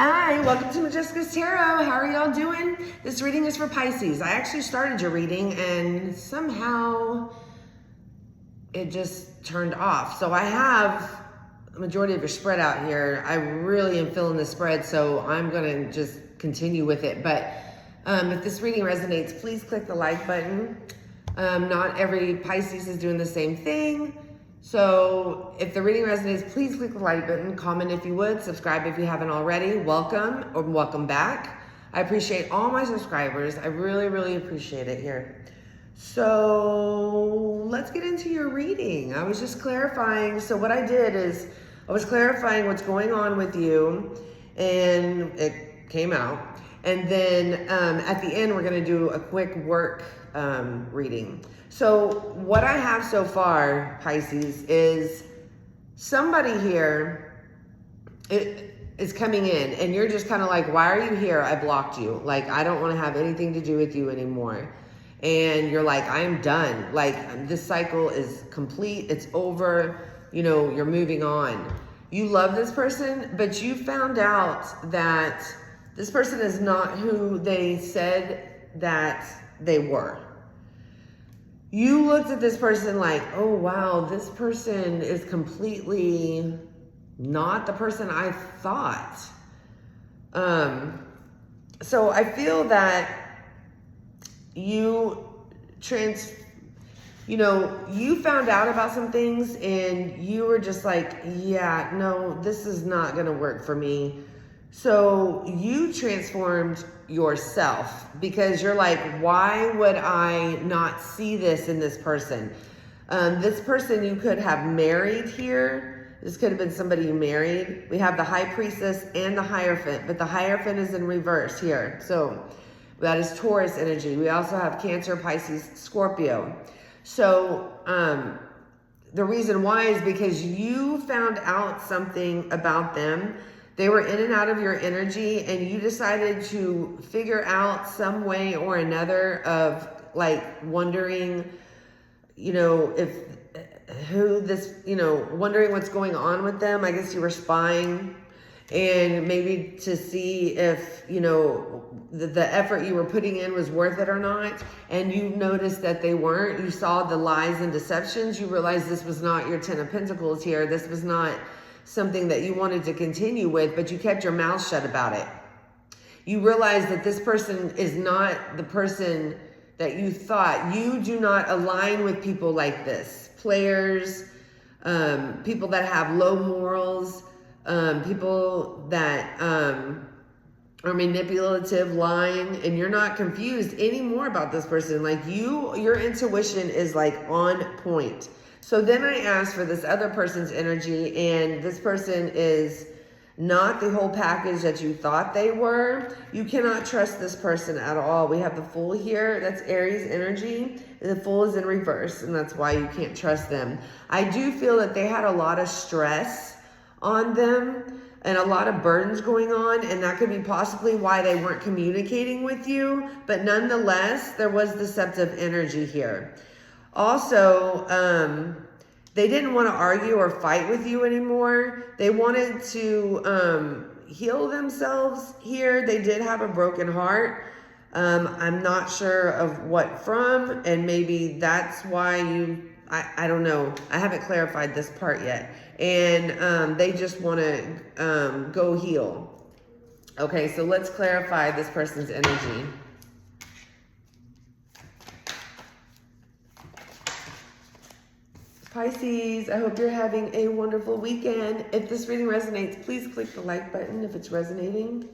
Hi, welcome to Majesticas Tarot. How are y'all doing? This reading is for Pisces. I actually started your reading and somehow it just turned off. So I have a majority of your spread out here. I really am feeling the spread, so I'm going to just continue with it. But if this reading resonates, please click the like button. Not every Pisces is doing the same thing. So if the reading resonates, please click the like button, comment if you would, subscribe if you haven't already. Welcome or welcome back. I appreciate all my subscribers. I really, really appreciate it here. So let's get into your reading. I was just clarifying. So what I did is I was clarifying what's going on with you, and it came out. And then at the end, we're going to do a quick work reading. So what I have so far, Pisces, is somebody here is coming in and you're just kind of like, why are you here? I blocked you. Like, I don't want to have anything to do with you anymore. And you're like, I am done. Like, this cycle is complete. It's over. You know, you're moving on. You love this person, but you found out that this person is not who they said that they were. You looked at this person like, oh, wow, this person is completely not the person I thought. So I feel that you found out about some things and you were just like, yeah, no, this is not going to work for me. So you transformed yourself because you're like, why would I not see this in this person? This person you could have married here. This could have been somebody you married. We have the High Priestess and the Hierophant, but the Hierophant is in reverse here. So that is Taurus energy. We also have Cancer, Pisces, Scorpio. So the reason why is because you found out something about them. They were in and out of your energy and you decided to figure out some way or another of like wondering, wondering what's going on with them. I guess you were spying and maybe to see if, the effort you were putting in was worth it or not. And you noticed that they weren't. You saw the lies and deceptions. You realized this was not your 10 of Pentacles here. This was not something that you wanted to continue with, but you kept your mouth shut about it. You realize that this person is not the person that you thought. You do not align with people like this. Players, people that have low morals, people that are manipulative, lying, and you're not confused anymore about this person. Like your intuition is like on point. So then I asked for this other person's energy, and this person is not the whole package that you thought they were. You cannot trust this person at all. We have the Fool here. That's Aries energy. The Fool is in reverse, and that's why you can't trust them. I do feel that they had a lot of stress on them and a lot of burdens going on, and that could be possibly why they weren't communicating with you. But nonetheless, there was deceptive energy here. Also, they didn't want to argue or fight with you anymore. They wanted to heal themselves here. They did have a broken heart. I'm not sure of what from, and maybe that's why I don't know. I haven't clarified this part yet. And they just want to go heal. Okay, so let's clarify this person's energy. Pisces, I hope you're having a wonderful weekend. If this reading resonates, please click the like button if it's resonating.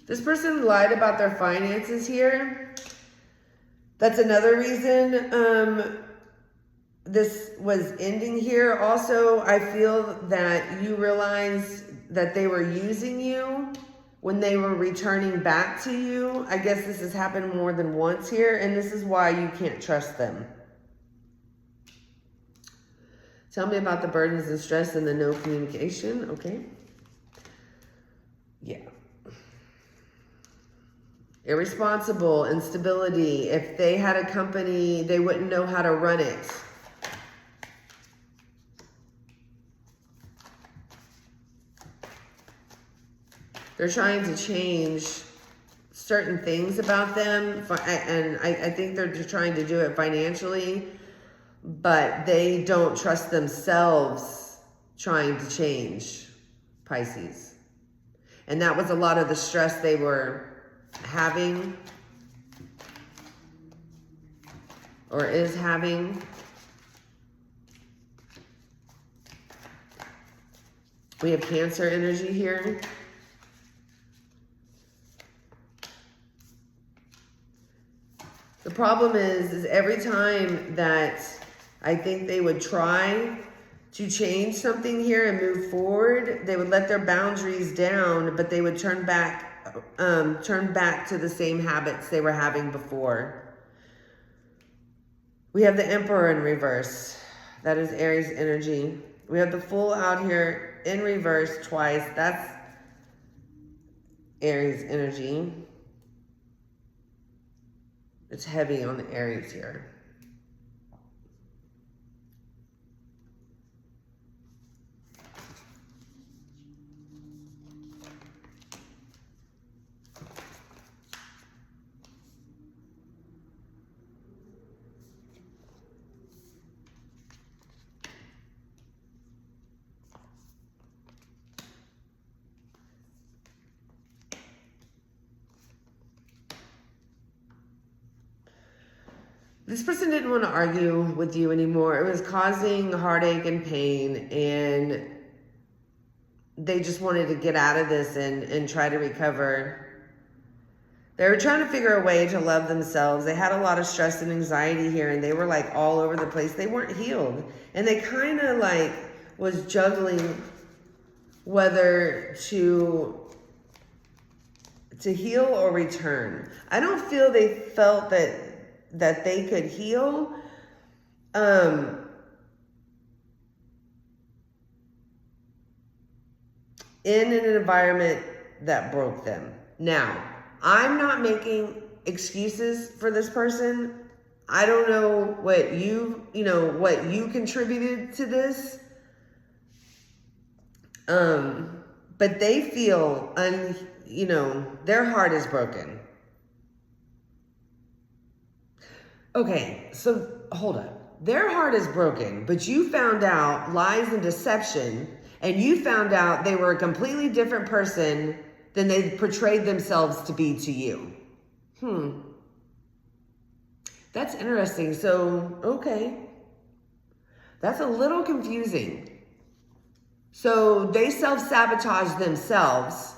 This person lied about their finances here. That's another reason this was ending here. Also, I feel that you realized that they were using you when they were returning back to you. I guess this has happened more than once here, and this is why you can't trust them. Tell me about the burdens and stress and the no communication. Okay. Yeah. Irresponsible, instability. If they had a company, they wouldn't know how to run it. They're trying to change certain things about them, and I think they're just trying to do it financially, but they don't trust themselves trying to change, Pisces. And that was a lot of the stress they were having, or is having. We have Cancer energy here. The problem is every time that I think they would try to change something here and move forward, they would let their boundaries down, but they would turn back to the same habits they were having before. We have the Emperor in reverse. That is Aries energy. We have the Fool out here in reverse twice. That's Aries energy. It's heavy on the Aries here. This person didn't want to argue with you anymore. It was causing heartache and pain, and they just wanted to get out of this and try to recover. They were trying to figure a way to love themselves. They had a lot of stress and anxiety here, and they were like all over the place. They weren't healed. And they kind of like was juggling whether to heal or return. I don't feel they felt that they could heal. In an environment that broke them. Now, I'm not making excuses for this person. I don't know what what you contributed to this. But they feel, their heart is broken. Okay, so hold up. Their heart is broken, but you found out lies and deception, and you found out they were a completely different person than they portrayed themselves to be to you. That's interesting. So, okay. That's a little confusing. So they self-sabotaged themselves,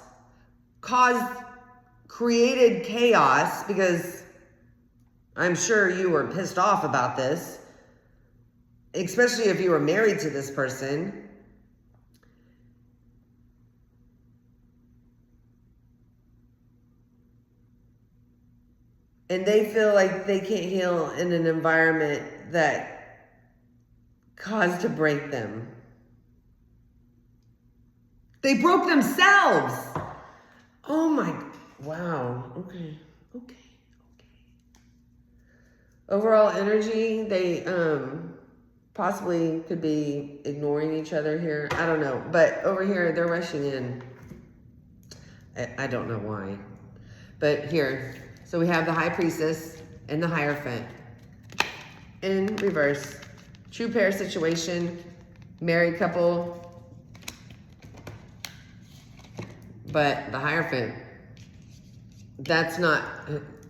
created chaos, because I'm sure you were pissed off about this, especially if you were married to this person. And they feel like they can't heal in an environment that caused to break them. They broke themselves. Oh my, wow. Okay. Overall energy, they possibly could be ignoring each other here. I don't know. But over here, they're rushing in. I don't know why. But here, so we have the High Priestess and the Hierophant in reverse. True pair situation, married couple. But the Hierophant,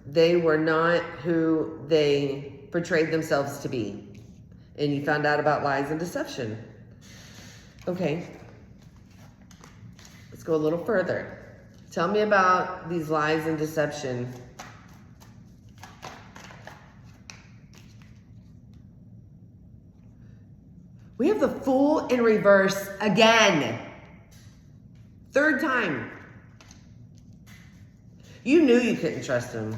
they were not who they portrayed themselves to be. And you found out about lies and deception. Okay. Let's go a little further. Tell me about these lies and deception. We have the Fool in reverse again. Third time. You knew you couldn't trust him.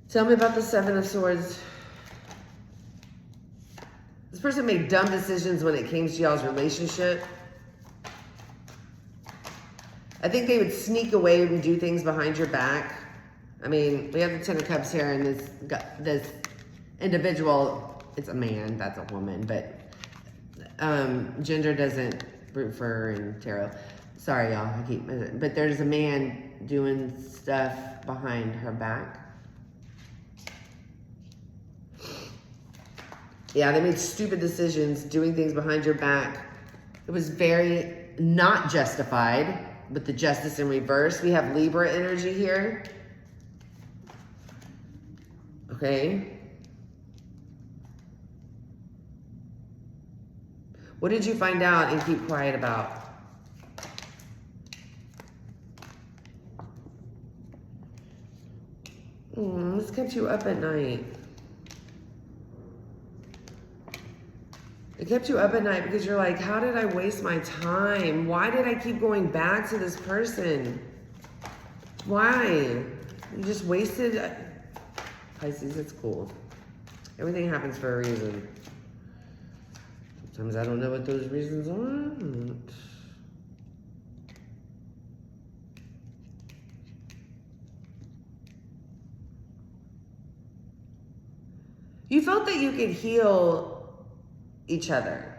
Tell me about the Seven of Swords. This person made dumb decisions when it came to y'all's relationship. I think they would sneak away and do things behind your back. I mean, we have the Ten of Cups here, and this individual, it's a man, that's a woman, but gender doesn't root for her in tarot. Sorry, y'all. But there's a man doing stuff behind her back. Yeah, they made stupid decisions, doing things behind your back. It was very not justified, with the justice in reverse. We have Libra energy here. Okay. What did you find out and keep quiet about? This kept you up at night. It kept you up at night because you're like, how did I waste my time? Why did I keep going back to this person? Why? You just wasted... Pisces, it's cool. Everything happens for a reason. Sometimes I don't know what those reasons are. You felt that you could heal each other.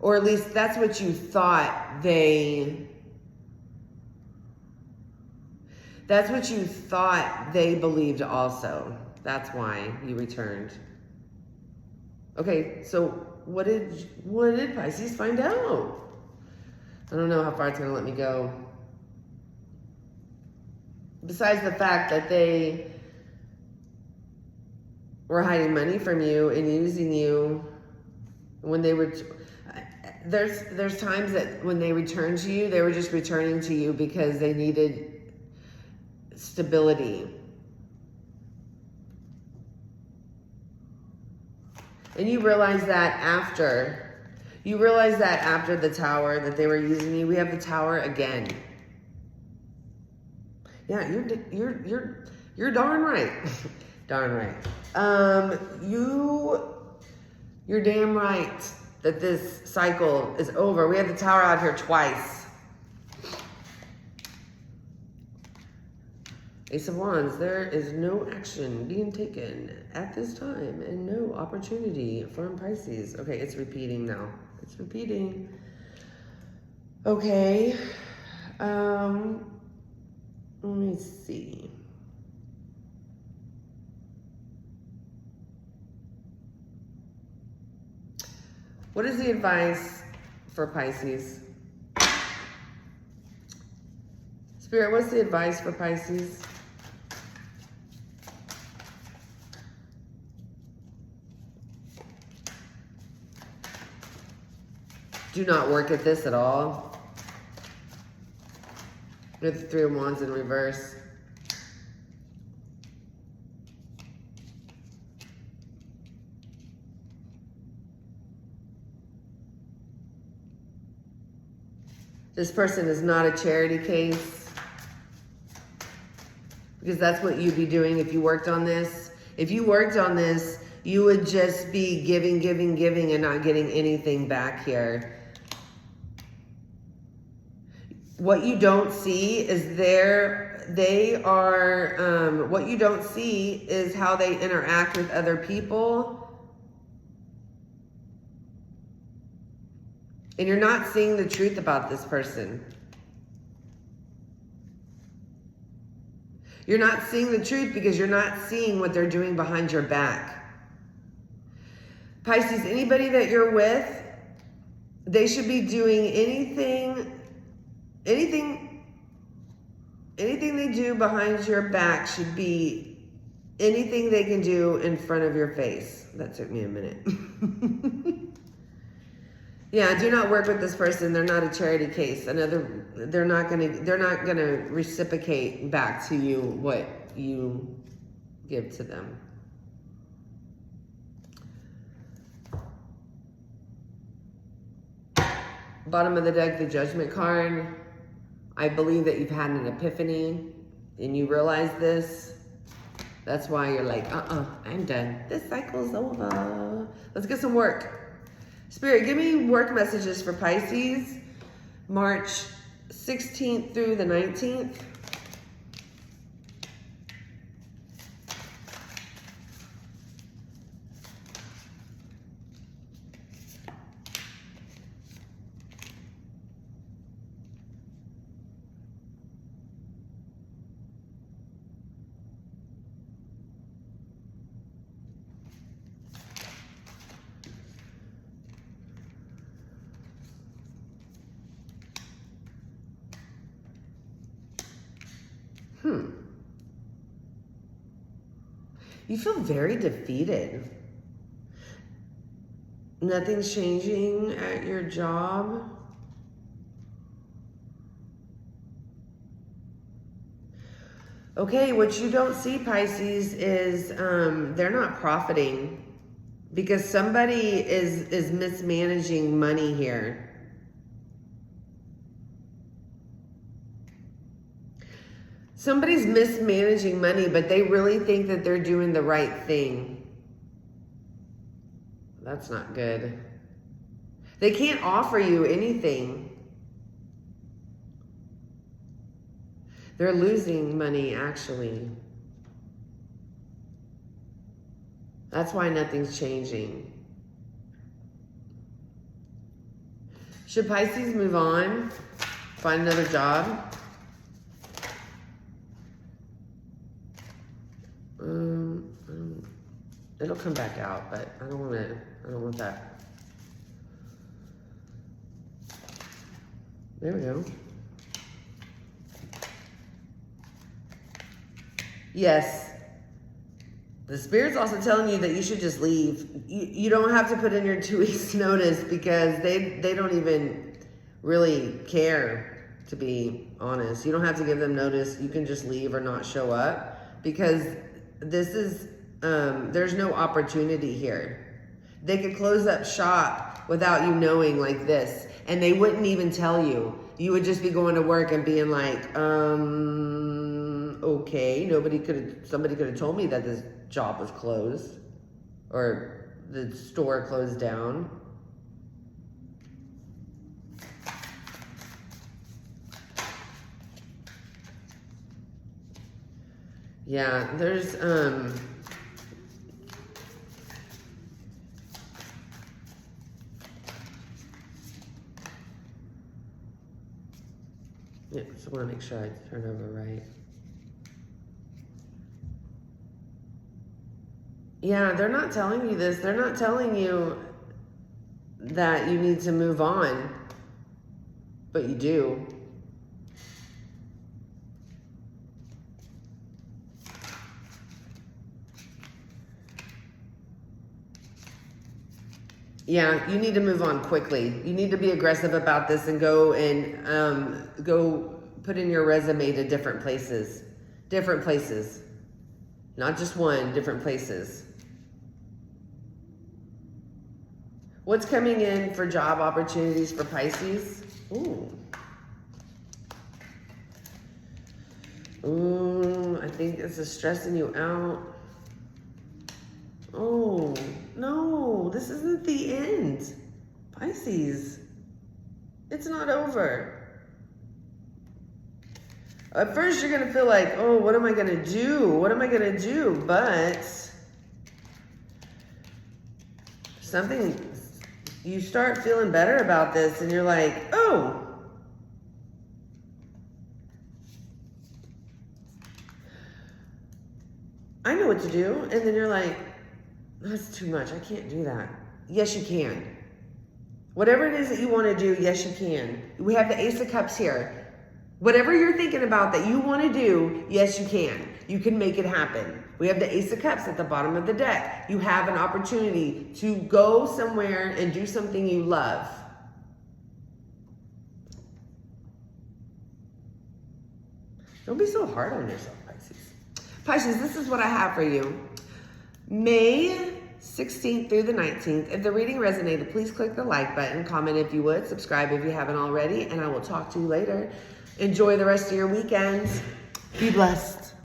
Or at least that's what you thought that's what you thought they believed also. That's why you returned. Okay, so what did Pisces find out? I don't know how far it's gonna let me go. Besides the fact that they were hiding money from you and using you when they were... There's times that when they returned to you, they were just returning to you because they needed stability. And you realize that after the tower that they were using you. We have the tower again. Yeah, you're darn right. Darn right. You're damn right that this cycle is over. We have the tower out here twice. Ace of Wands, there is no action being taken at this time and no opportunity from Pisces. Okay, it's repeating now. It's repeating. Okay. Let me see. What is the advice for Pisces? Spirit, what's the advice for Pisces? Do not work at this at all. We have the Three of Wands in reverse. This person is not a charity case, because that's what you'd be doing if you worked on this. If you worked on this, you would just be giving, giving, giving and not getting anything back here. What you don't see is what you don't see is how they interact with other people. And you're not seeing the truth about this person. You're not seeing the truth because you're not seeing what they're doing behind your back. Pisces, anybody that you're with, they should be doing anything they do behind your back should be anything they can do in front of your face. That took me a minute. Yeah, do not work with this person. They're not a charity case. They're not gonna reciprocate back to you what you give to them. Bottom of the deck, the Judgment card. I believe that you've had an epiphany and you realize this. That's why you're like, I'm done. This cycle's over. Let's get some work. Spirit, give me work messages for Pisces, March 16th through the 19th. You feel very defeated. Nothing's changing at your job. Okay, what you don't see, Pisces, is they're not profiting because somebody is mismanaging money here. Somebody's mismanaging money, but they really think that they're doing the right thing. That's not good. They can't offer you anything. They're losing money, actually. That's why nothing's changing. Should Pisces move on? Find another job? It'll come back out, but I don't want that. There we go. Yes. The Spirit's also telling you that you should just leave. You don't have to put in your 2 weeks notice because they don't even really care, to be honest. You don't have to give them notice. You can just leave or not show up because this is, there's no opportunity here. They could close up shop without you knowing like this, and they wouldn't even tell you. You would just be going to work and being like, okay, somebody could have told me that this job was closed or the store closed down. Yeah, there's, yeah, just want to make sure I turn over right. Yeah, they're not telling you this. They're not telling you that you need to move on, but you do. Yeah, you need to move on quickly. You need to be aggressive about this and go put in your resume to different places. Different places. Not just one, different places. What's coming in for job opportunities for Pisces? Ooh, I think this is stressing you out. Oh, no, this isn't the end. Pisces, it's not over. At first, you're going to feel like, oh, what am I going to do? What am I going to do? But you start feeling better about this and you're like, oh, I know what to do. And then you're like, that's too much. I can't do that. Yes, you can. Whatever it is that you want to do, yes, you can. We have the Ace of Cups here. Whatever you're thinking about that you want to do, yes, you can. You can make it happen. We have the Ace of Cups at the bottom of the deck. You have an opportunity to go somewhere and do something you love. Don't be so hard on yourself, Pisces. Pisces, this is what I have for you. May 16th through the 19th. If the reading resonated, please click the like button, comment if you would, subscribe if you haven't already, and I will talk to you later. Enjoy the rest of your weekend. Be blessed.